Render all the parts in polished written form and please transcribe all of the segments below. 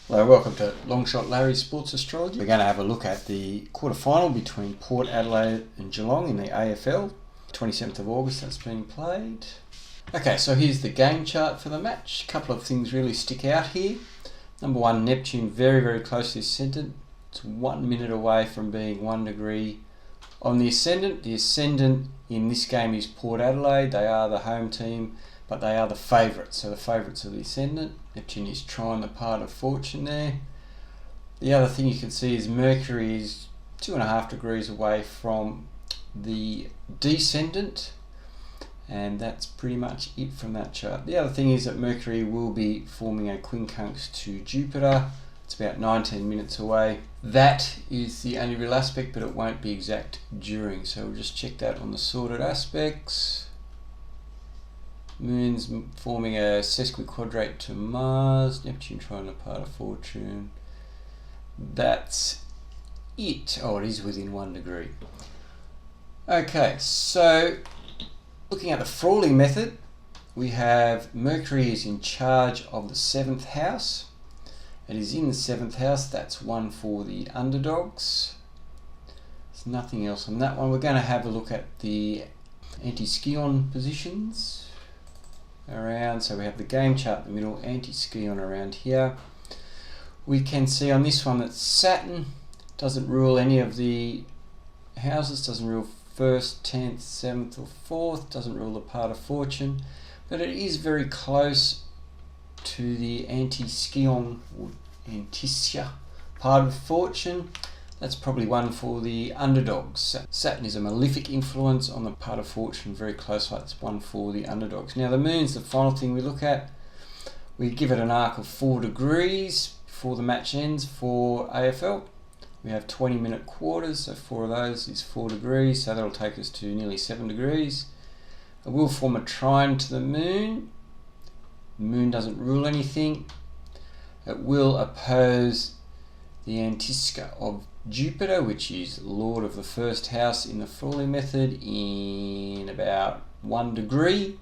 Hello, welcome to Longshot Larry's Sports Astrology. We're going to have a look at the quarterfinal between Port Adelaide and Geelong in the AFL. 27th of August, that's being played. Okay, so here's the game chart for the match. A couple of things really stick out here. Number one, Neptune very, very close to the ascendant. It's 1 minute away from being 1 degree on the ascendant. The ascendant in this game is Port Adelaide. They are the home team, but they are the favourites. So the favourites are the ascendant. Neptune is trying the part of fortune there. The other thing you can see is Mercury is 2.5 degrees away from the descendant, and that's pretty much it from that chart. The other thing is that Mercury will be forming a quincunx to Jupiter. It's about 19 minutes away. That is the only real aspect, but it won't be exact during. So we'll just check that on the sorted aspects. Moon's forming a sesquiquadrate to Mars. Neptune trying the part of fortune. That's it. Oh, it is within 1 degree. Okay, so looking at the Frawley method, we have Mercury is in charge of the 7th house. It is in the 7th house. That's one for the underdogs. There's nothing else on that one. We're going to have a look at the anti-scion positions around. So we have the game chart in the middle, anti-scion around here. We can see on this one that Saturn doesn't rule any of the houses, doesn't rule 1st, 10th, 7th or 4th, doesn't rule the part of fortune, but it is very close to the anti-scion or anticia part of fortune. That's probably one for the underdogs. Saturn is a malefic influence on the part of fortune, very close, that's one for the underdogs. Now the moon's the final thing we look at. We give it an arc of 4 degrees before the match ends for AFL. We have 20-minute quarters, so 4 of those is 4 degrees, so that'll take us to nearly 7 degrees. It will form a trine to the moon. The moon doesn't rule anything. It will oppose the antisca of Jupiter, which is Lord of the first house in the Frawley method, in about 1 degree.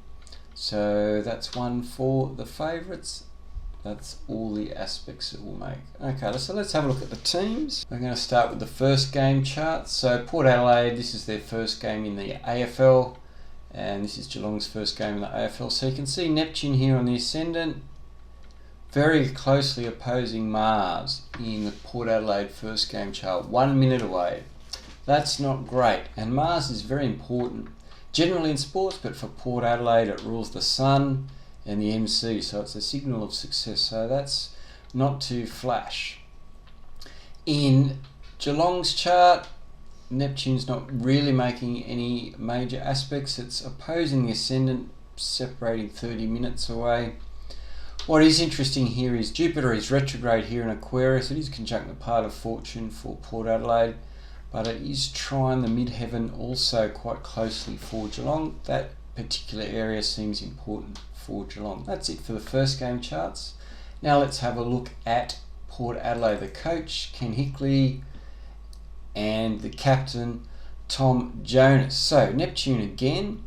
So that's one for the favourites. That's all the aspects it will make. Okay, so let's have a look at the teams. We're going to start with the first game chart. So Port Adelaide, this is their first game in the AFL, and this is Geelong's first game in the AFL. So you can see Neptune here on the ascendant, very closely opposing Mars in the Port Adelaide first game chart, 1 minute away. That's not great, and Mars is very important generally in sports, but for Port Adelaide it rules the Sun and the MC, so it's a signal of success, so that's not too flash. In Geelong's chart, Neptune's not really making any major aspects. It's opposing the ascendant, separating 30 minutes away. What is interesting here is Jupiter is retrograde here in Aquarius. It is conjunct the part of fortune for Port Adelaide, but it is trine the midheaven also quite closely for Geelong. That particular area seems important for Geelong. That's it for the first game charts. Now let's have a look at Port Adelaide. The coach, Ken Hickley, and the captain, Tom Jonas. So Neptune again.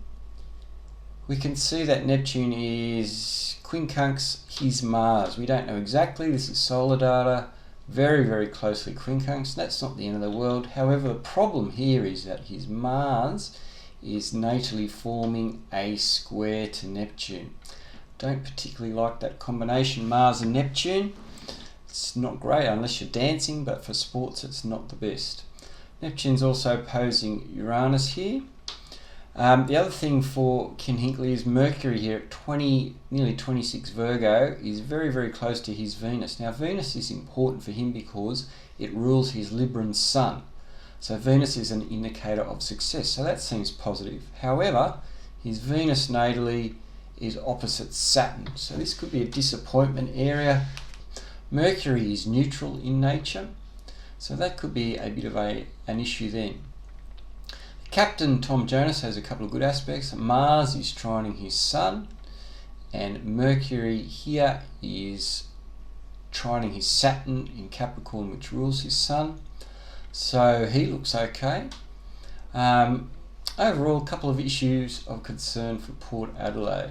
We can see that Neptune is quincunx his Mars. We don't know exactly. This is solar data. Very, very closely quincunx. That's not the end of the world. However, the problem here is that his Mars is natally forming a square to Neptune. Don't particularly like that combination, Mars and Neptune. It's not great unless you're dancing, but for sports it's not the best. Neptune's also opposing Uranus here. The other thing for Ken Hinkley is Mercury here at nearly 26 Virgo is very, very close to his Venus. Now Venus is important for him because it rules his Libran sun. So Venus is an indicator of success, so that seems positive. However, his Venus natally is opposite Saturn, so this could be a disappointment area. Mercury is neutral in nature, so that could be a bit of an issue then. Captain Tom Jonas has a couple of good aspects. Mars is trining his Sun, and Mercury here is trining his Saturn in Capricorn, which rules his Sun. So he looks okay. Overall, a couple of issues of concern for Port Adelaide.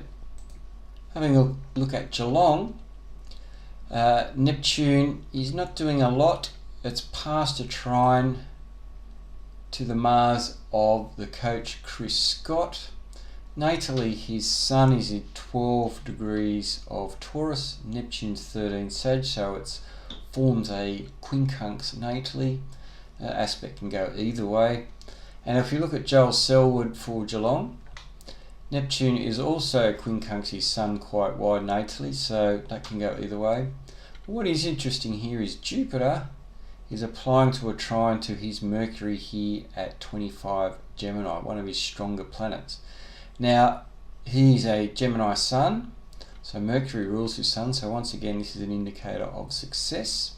Having a look at Geelong, Neptune is not doing a lot. It's past a trine to the Mars of the coach Chris Scott. Natally, his Sun is in 12 degrees of Taurus, Neptune's 13 Sag, so it forms a quincunx natally. Aspect can go either way. And if you look at Joel Selwood for Geelong, Neptune is also quincunx his Sun quite wide natally, so that can go either way. What is interesting here is Jupiter is applying to a trine to his Mercury here at 25 Gemini, one of his stronger planets. Now, he's a Gemini Sun, so Mercury rules his Sun, so once again this is an indicator of success.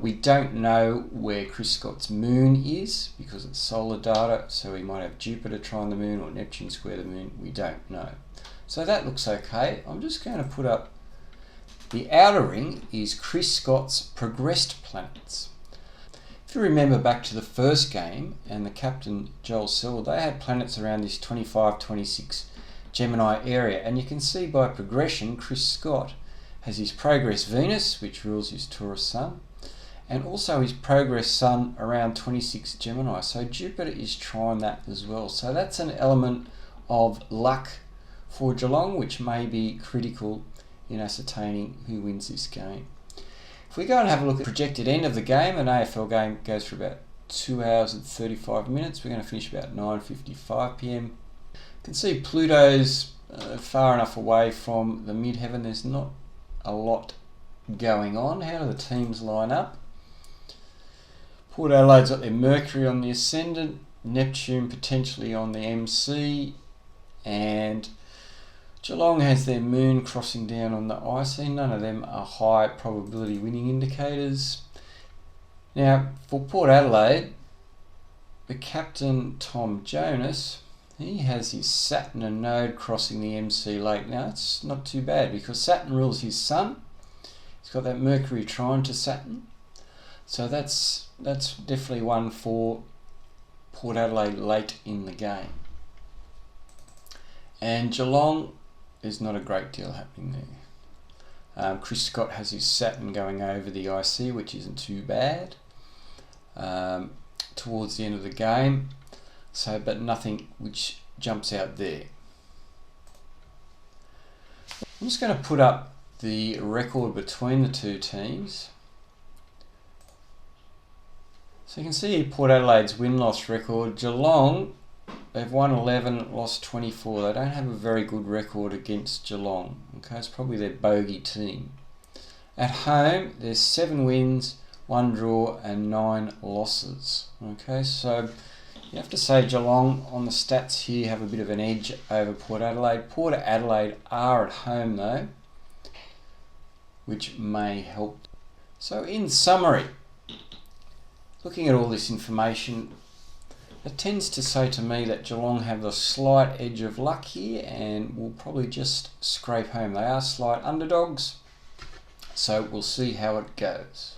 We don't know where Chris Scott's Moon is because it's solar data, so he might have Jupiter trine the Moon or Neptune square the Moon, we don't know. So that looks okay. I'm just going to put up the outer ring is Chris Scott's progressed planets. If you remember back to the first game and the captain Joel Selwood, they had planets around this 25-26 Gemini area, and you can see by progression Chris Scott has his progress Venus, which rules his Taurus Sun, and also his progress Sun around 26 Gemini, so Jupiter is trine that as well. So that's an element of luck for Geelong which may be critical in ascertaining who wins this game. If we go and have a look at the projected end of the game, an AFL game goes for about 2 hours and 35 minutes. We're going to finish about 9:55 p.m. You can see Pluto's far enough away from the midheaven. There's not a lot going on. How do the teams line up? Port Adelaide's got their Mercury on the ascendant, Neptune potentially on the MC, and Geelong has their Moon crossing down on the IC. None of them are high probability winning indicators. Now, for Port Adelaide, the captain, Tom Jonas, he has his Saturn and Node crossing the MC late. Now, it's not too bad because Saturn rules his Sun. He's got that Mercury trine to Saturn. So that's definitely one for Port Adelaide late in the game. And Geelong, there's not a great deal happening there. Chris Scott has his Saturn going over the IC, which isn't too bad towards the end of the game. So, but nothing which jumps out there. I'm just going to put up the record between the two teams. So you can see Port Adelaide's win-loss record. Geelong, they've won 11, lost 24. They don't have a very good record against Geelong. Okay, it's probably their bogey team. At home, there's 7 wins, 1 draw, and 9 losses. Okay, so you have to say Geelong on the stats here have a bit of an edge over Port Adelaide. Port Adelaide are at home though, which may help. So in summary, looking at all this information, it tends to say to me that Geelong have the slight edge of luck here and will probably just scrape home. They are slight underdogs, so we'll see how it goes.